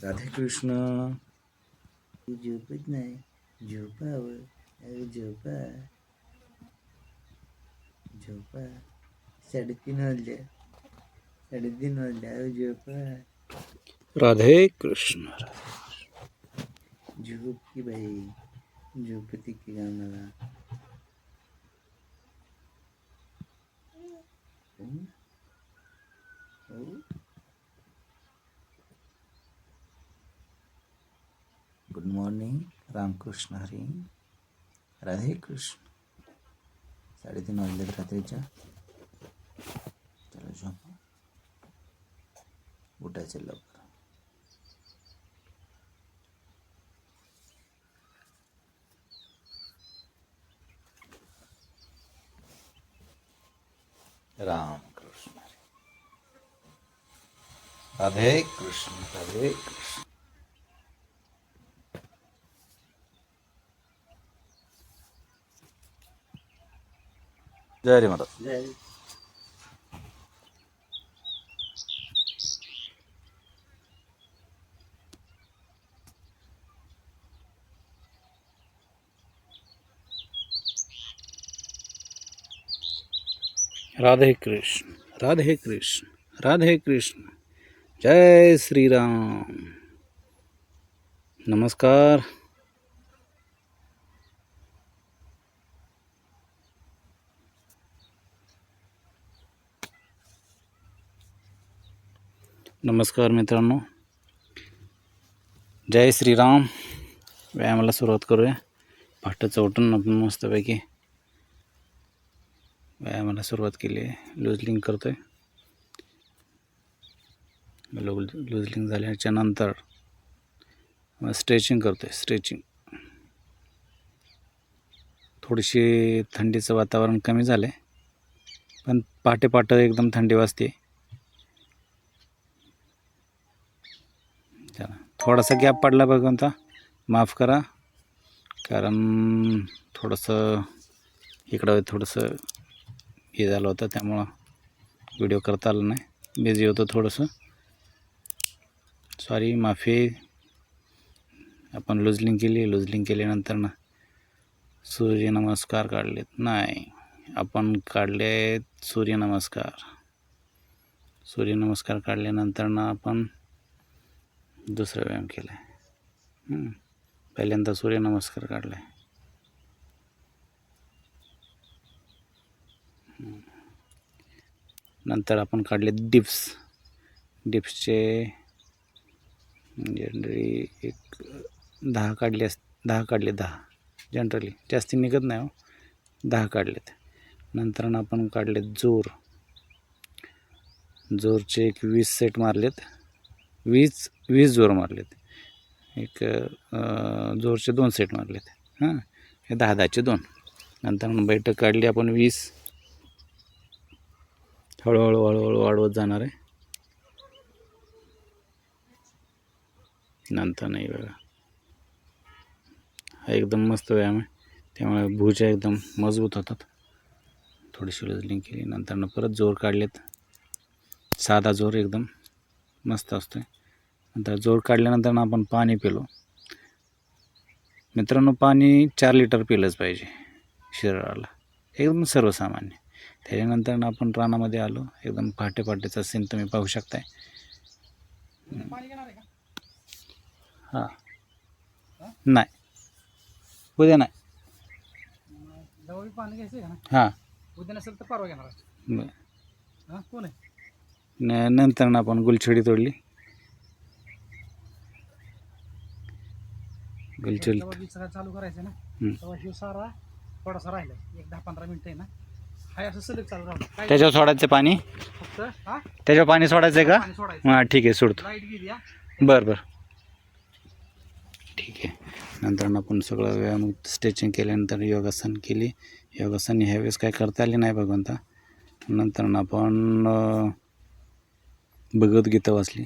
राधे कृष्ण. झोपत नाही, झोपावं. झोपा झोपा. 3:30 वाजले, 3:30 वाजले. झोपा. राधे कृष्ण. झोप की बाई, झोपती की गाण्याला. Good morning. रामकृष्ण हरी. राधे कृष्ण. 3:30 वाजले रात्रीच्या. चला झोपा, उठायचं लवकर. रामकृष्ण हरी. राधे कृष्ण. राधे कृष्ण. जय रे महाराज. जय. राधे कृष्ण. राधे कृष्ण. राधे कृष्ण. जय श्री राम. नमस्कार. नमस्कार मित्रांनो. जय श्रीराम. व्यायामाला सुरुवात करूया. पहाटेचं उठून आपण मस्तपैकी व्यायामाला सुरुवात केली आहे. लूजलिंग करतो आहे. लूजलिंग झाल्याच्या नंतर स्ट्रेचिंग करतो आहे. स्ट्रेचिंग. थोडीशी थंडीचं वातावरण कमी झालं आहे, पण पहाटे एकदम थंडी वाजते. थोडासा गॅप पडला भगवंता, माफ़ करा. कारण थोडंसं इकडं थोडंसं हे झालं होतं, त्यामुळं व्हिडिओ करता आला नाही. बिझी होतो थोडंसं. सॉरी, माफी. आपण लूजलिंग केल्यानंतर ना सूर्यनमस्कार काढलेत. नाही, आपण काढले सूर्यनमस्कार काढल्यानंतर ना आपण दुसरा व्यायाम केला आहे. पहिल्यांदा सूर्यनमस्कार काढला आहे. नंतर आपण काढले डिप्सचे जनरली एक 10 काढले. 10 जनरली जास्ती निघत नाही हो. 10 काढलेत. नंतर आपण काढले जोरचे एक 20 सेट मारलेत. 20 जोर मारलेत. एक जोरचे 2 सेट मारलेत. हे 10चे 2. नंतर बैठक काढली आपण 20. हळूहळू वाढवत जाणार आहे. नंतर नाही बघा, हा एकदम मस्त व्यायाम आहे. त्यामुळे भुजा एकदम मजबूत होतात. थोडीशी लूजलिंग केली, नंतर परत जोर काढलेत. साधा जोर एकदम मस्त असतो. नंतर जोर काढल्यानंतर आपण पाणी पिलो. मित्रांनो, पाणी 4 लिटर पिलंच पाहिजे शरीराला, एकदम सर्वसामान्य. त्याच्यानंतर आपण रानामध्ये आलो. एकदम पहाटेचा सीन तुम्ही पाहू शकताय. हां, नाही उद्या नाही. हां, उद्या नसेल तर परवा घेणार. कोण आहे? नंतर आपण गुलछडी तोडली. चालू करायचं ना, तेव्हा हे सारा थोडासा राहिला. एक 10-15 मिनिटं आहे ना, हाय असं सलग चालू राहतं. त्याच्यावर सोडायचं पाणी. फक्त त्याच्यावर पाणी सोडायचं आहे का? हां, ठीक आहे, सोडतो. लाईट गेली. बरं, ठीक आहे. नंतर आपण सगळं व्यायाम स्ट्रेचिंग केल्यानंतर योगासन केली. योगासन ह्यावेळेस काय करता आली नाही भगवंता. नंतर आपण भगवद्गीता वाचली.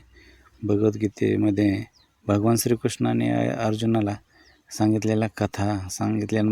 भगवद्गीतेमध्ये भगवान श्रीकृष्णाने अर्जुनाला सांगितलेल्या कथा सांगितल्या.